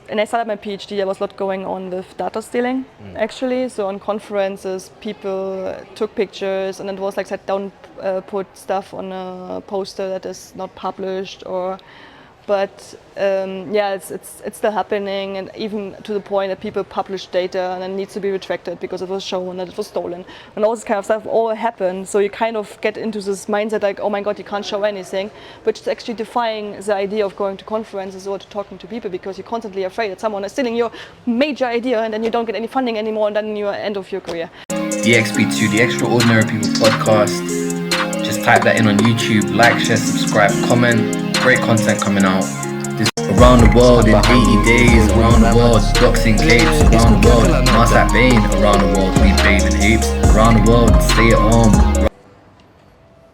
and I started my PhD, there was a lot going on with data stealing, actually. So on conferences, people took pictures, and it was like said, don't put stuff on a poster that is not published, or. But yeah, it's still happening, and even to the point that people publish data and then needs to be retracted because it was shown that it was stolen, and all this kind of stuff all happened. So you kind of get into this mindset like, oh my god, you can't show anything, which is actually defying the idea of going to conferences or to talking to people, because you're constantly afraid that someone is stealing your major idea, and then you don't get any funding anymore, and then you're end of your career. The XP2, the Extraordinary People podcast. Just type that in on YouTube, like, share, subscribe, comment. Great content coming out. Around the world in 80 days, around the world, doxing capes, around the world, mass at Bain, around the world, we bathe in apes, around the world, stay at home.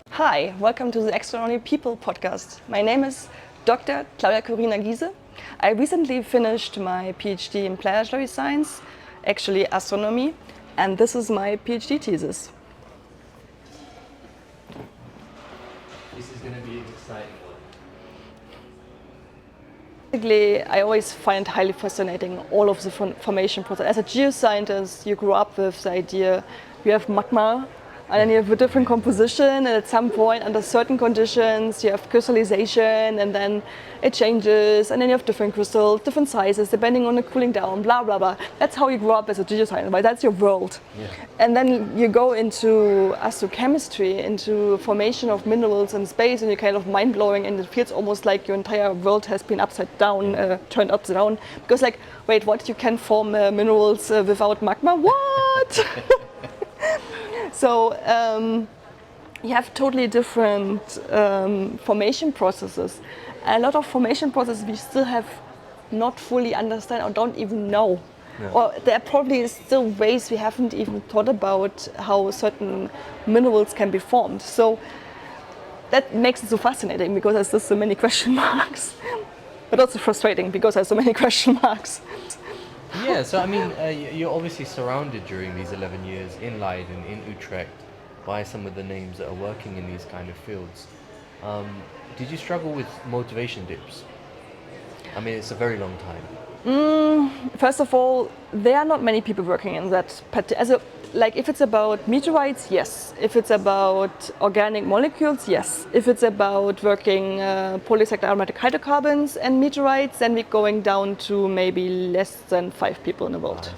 Hi, welcome to the Extraordinary People podcast. My name is Dr. Claudia Giese. I recently finished my PhD in planetary science, actually astronomy, and this is my PhD thesis. This is going to be exciting. Basically, I always find highly fascinating all of the formation process. As a geoscientist, you grew up with the idea you have magma, and then you have a different composition, and at some point, under certain conditions, you have crystallization, and then it changes, and then you have different crystals, different sizes, depending on the cooling down, blah, blah, blah. That's how you grow up as a geoscientist, right? That's your world. Yeah. And then you go into astrochemistry, into formation of minerals in space, and you're kind of mind-blowing, and it feels almost like your entire world has been upside down, turned upside down. Because like, wait, what? You can form minerals without magma? What? So you have totally different formation processes. A lot of formation processes we still have not fully understand or don't even know. Yeah. Or there are probably still ways we haven't even thought about how certain minerals can be formed. So that makes it so fascinating, because there's just so many question marks. But also frustrating because there's so many question marks. Yeah, so I mean, you're obviously surrounded during these 11 years in Leiden, in Utrecht, by some of the names that are working in these kind of fields. Did you struggle with motivation dips? I mean, it's a very long time. First of all, there are not many people working in that. Like if it's about meteorites, yes. If it's about organic molecules, yes. If it's about working polycyclic aromatic hydrocarbons and meteorites, then we're going down to maybe less than 5 people in the world.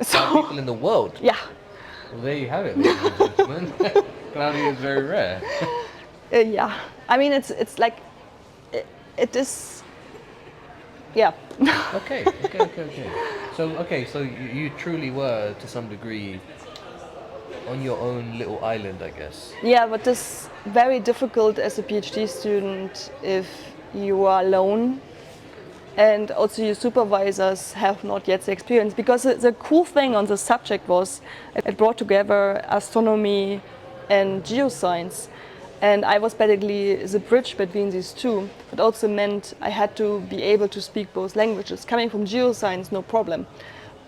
So, 5 people in the world? Yeah. Well, there you have it, ladies and gentlemen. Claudia is very rare. Yeah. I mean, it's like, it is, yeah. Okay. So you truly were, to some degree, on your own little island, I guess. Yeah, but it's very difficult as a PhD student if you are alone, and also your supervisors have not yet the experience. Because the cool thing on the subject was it brought together astronomy and geoscience. And I was basically the bridge between these two. It also meant I had to be able to speak both languages. Coming from geoscience, no problem.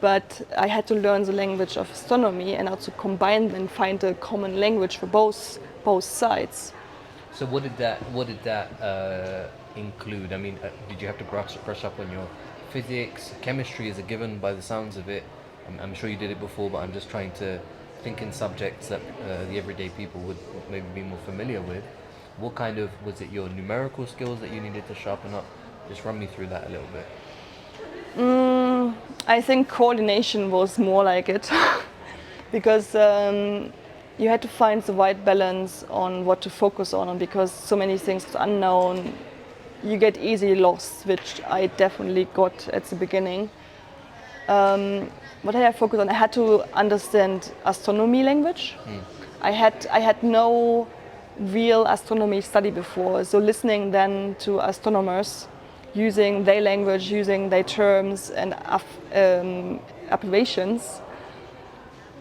But I had to learn the language of astronomy and also combine them and find a common language for both sides. So what did that include? I mean, did you have to brush up on your physics? Chemistry is a given by the sounds of it. I'm sure you did it before, but I'm just trying to think in subjects that the everyday people would maybe be more familiar with. What kind of, was it your numerical skills that you needed to sharpen up? Just run me through that a little bit. I think coordination was more like it. Because you had to find the right balance on what to focus on, and because so many things are unknown, you get easily lost, which I definitely got at the beginning. What did I focus on? I had to understand astronomy language. I had no real astronomy study before, so listening then to astronomers, using their language, using their terms and abbreviations,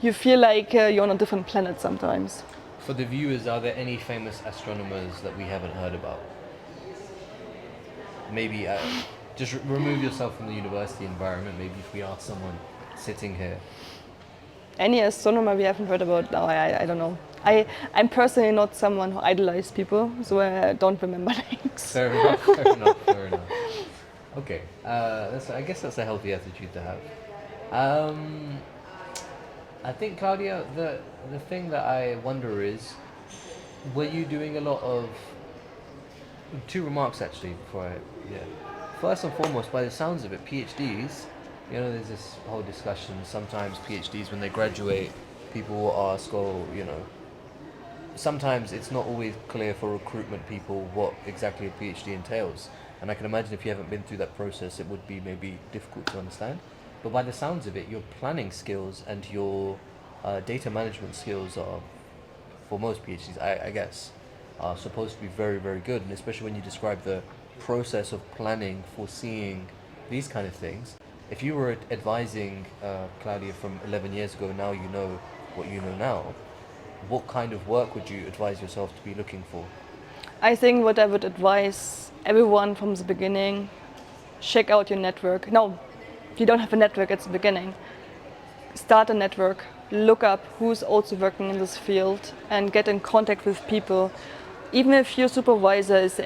you feel like you're on a different planet sometimes. For the viewers, are there any famous astronomers that we haven't heard about? Maybe just remove yourself from the university environment. Maybe if we ask someone sitting here. Any astronomer we haven't heard about? No, I don't know. I'm personally not someone who idolizes people, so I don't remember names. Fair enough. Okay, I guess that's a healthy attitude to have. Um, I think, Claudia, the thing that I wonder is, were you doing a lot of two remarks actually before I yeah. First and foremost, by the sounds of it, PhDs, there's this whole discussion. Sometimes PhDs, when they graduate, people will ask, oh, sometimes it's not always clear for recruitment people what exactly a PhD entails. And I can imagine if you haven't been through that process, it would be maybe difficult to understand. But by the sounds of it, your planning skills and your data management skills are, for most PhDs, I guess, are supposed to be very, very good. And especially when you describe the process of planning, foreseeing, these kind of things. If you were advising Claudia from 11 years ago, now you know what you know now, what kind of work would you advise yourself to be looking for? I think what I would advise everyone from the beginning, check out your network. No, if you don't have a network at the beginning, start a network, look up who's also working in this field and get in contact with people. Even if your supervisor is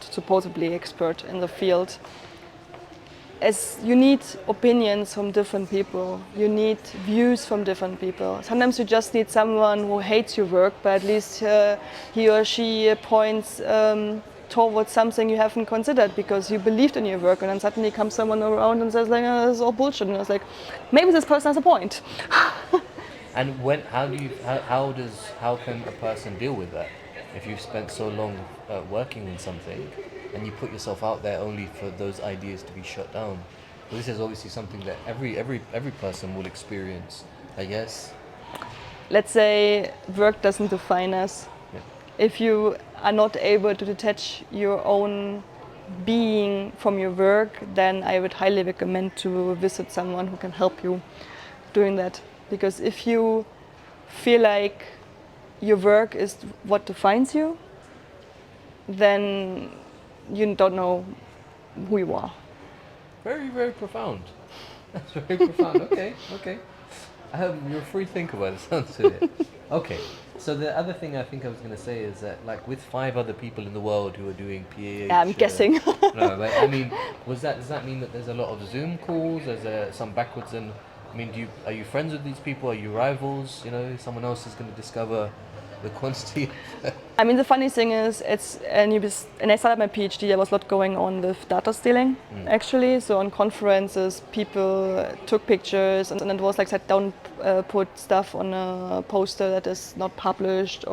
supposedly expert in the field, as you need opinions from different people, you need views from different people. Sometimes you just need someone who hates your work, but at least he or she points towards something you haven't considered because you believed in your work, and then suddenly comes someone around and says like, oh, this is all bullshit, and it's like, maybe this person has a point. And how can a person deal with that? If you've spent so long working on something, and you put yourself out there only for those ideas to be shut down. Well, this is obviously something that every person will experience, I guess. Let's say work doesn't define us. Yeah. If you are not able to detach your own being from your work, then I would highly recommend to visit someone who can help you doing that. Because if you feel like your work is what defines you, then you don't know who you are. Very, very profound. That's very profound. Okay. You're a free thinker by the sounds of it. Okay. So the other thing I think I was going to say is that, like, with 5 other people in the world who are doing PhD. Yeah, I'm guessing. No, but I mean, does that mean that there's a lot of Zoom calls? There's some backwards and. I mean, are you friends with these people? Are you rivals? Someone else is going to discover the quantity. I mean, the funny thing is, and I started my PhD, there was a lot going on with data stealing, actually. So on conferences, people took pictures and it was like, said, don't put stuff on a poster that is not published,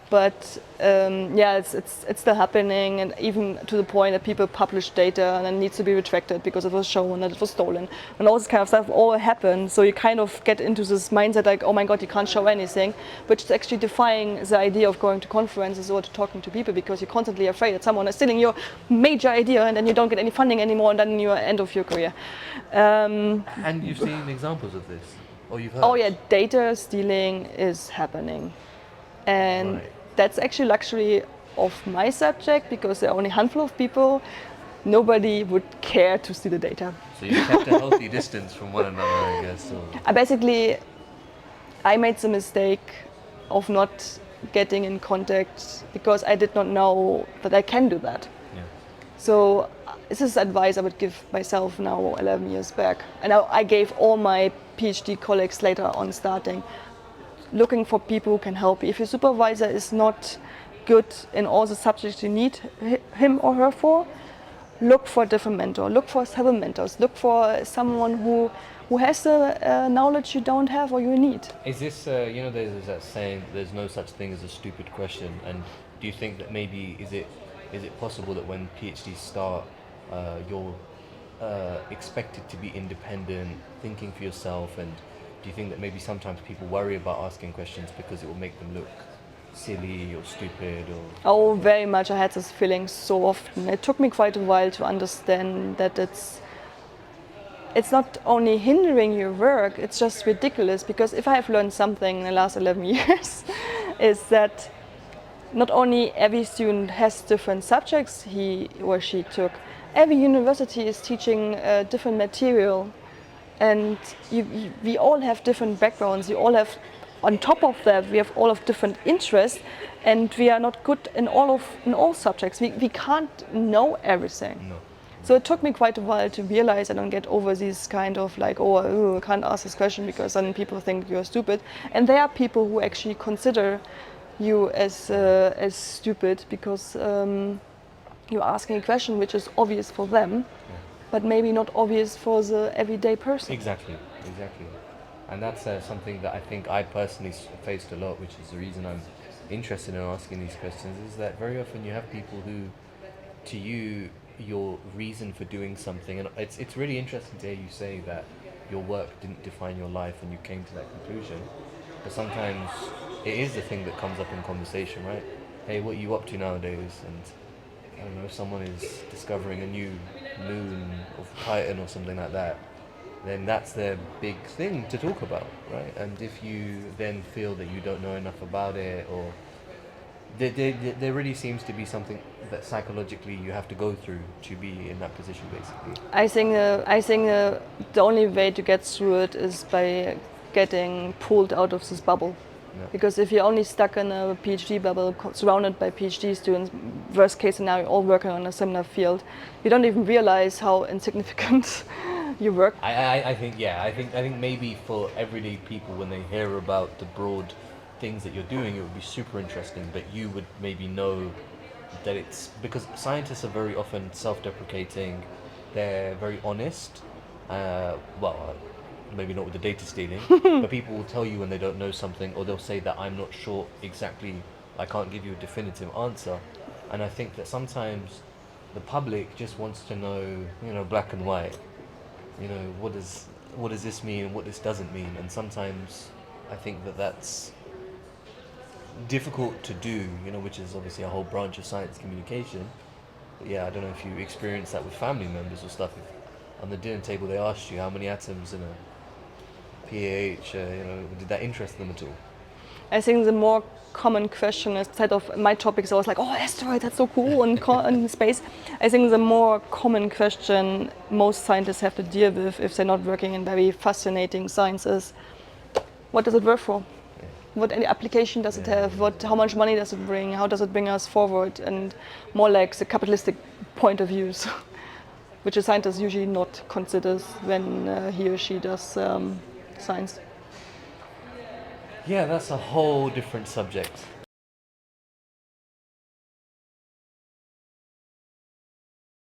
but it's still happening, and even to the point that people publish data and it needs to be retracted because it was shown that it was stolen, and all this kind of stuff all happen. So you kind of get into this mindset like, oh my god, you can't show anything, which is actually defying the idea of going to conferences or to talking to people, because you're constantly afraid that someone is stealing your major idea and then you don't get any funding anymore, and then you're end of your career. And you've seen examples of this, or you've heard? Oh yeah, data stealing is happening, and right. That's actually luxury of my subject, because there are only a handful of people. Nobody would care to steal the data. So you kept a healthy distance from one another, I guess. So. I made the mistake of not getting in contact because I did not know that I can do that. Yeah. So this is advice I would give myself now 11 years back. And I gave all my PhD colleagues later on starting, looking for people who can help you. If your supervisor is not good in all the subjects you need him or her for, look for a different mentor, look for several mentors, look for someone who has the knowledge you don't have or you need. Is this, there's that saying, there's no such thing as a stupid question, and do you think that maybe, is it possible that when PhDs start, you're expected to be independent, thinking for yourself, and do you think that maybe sometimes people worry about asking questions because it will make them look silly or stupid? Or Oh, very much. I had this feeling so often. It took me quite a while to understand that it's not only hindering your work, it's just ridiculous. Because if I have learned something in the last 11 years, is that not only every student has different subjects he or she took, every university is teaching different material. And we all have different backgrounds. We all have, on top of that, we have all of different interests, and we are not good in all subjects. We can't know everything. No. So it took me quite a while to realize and get over these kind of like, I can't ask this question because then people think you're stupid. And there are people who actually consider you as stupid because you're asking a question which is obvious for them, but maybe not obvious for the everyday person. Exactly. And that's something that I think I personally faced a lot, which is the reason I'm interested in asking these questions, is that very often you have people who, to you, your reason for doing something, and it's really interesting to hear you say that your work didn't define your life and you came to that conclusion, but sometimes it is the thing that comes up in conversation, right? Hey, what are you up to nowadays? And I don't know, if someone is discovering a new moon of Titan or something like that, then that's their big thing to talk about, right? And if you then feel that you don't know enough about it, or there really seems to be something that psychologically you have to go through to be in that position, basically. I think the only way to get through it is by getting pulled out of this bubble. Yeah. Because if you're only stuck in a PhD bubble, surrounded by PhD students, worst case scenario, all working on a similar field, you don't even realize how insignificant you work. I think maybe for everyday people, when they hear about the broad things that you're doing, it would be super interesting, but you would maybe know that it's because scientists are very often self-deprecating, they're very honest, maybe not with the data stealing, but people will tell you when they don't know something, or they'll say that I'm not sure exactly, I can't give you a definitive answer. And I think that sometimes the public just wants to know, black and white, what does this mean and what this doesn't mean. And sometimes I think that that's difficult to do, which is obviously a whole branch of science communication. But yeah, I don't know if you experience that with family members or stuff. If on the dinner table they asked you how many atoms in a pH, did that interest them at all? I think the more common question, instead of my topics, I was like, asteroid, that's so cool, and space. I think the more common question most scientists have to deal with if they're not working in very fascinating science is, what does it work for? What any application does it have? How much money does it bring? How does it bring us forward? And more like the capitalistic point of views, which a scientist usually not considers when he or she does science. Yeah, that's a whole different subject.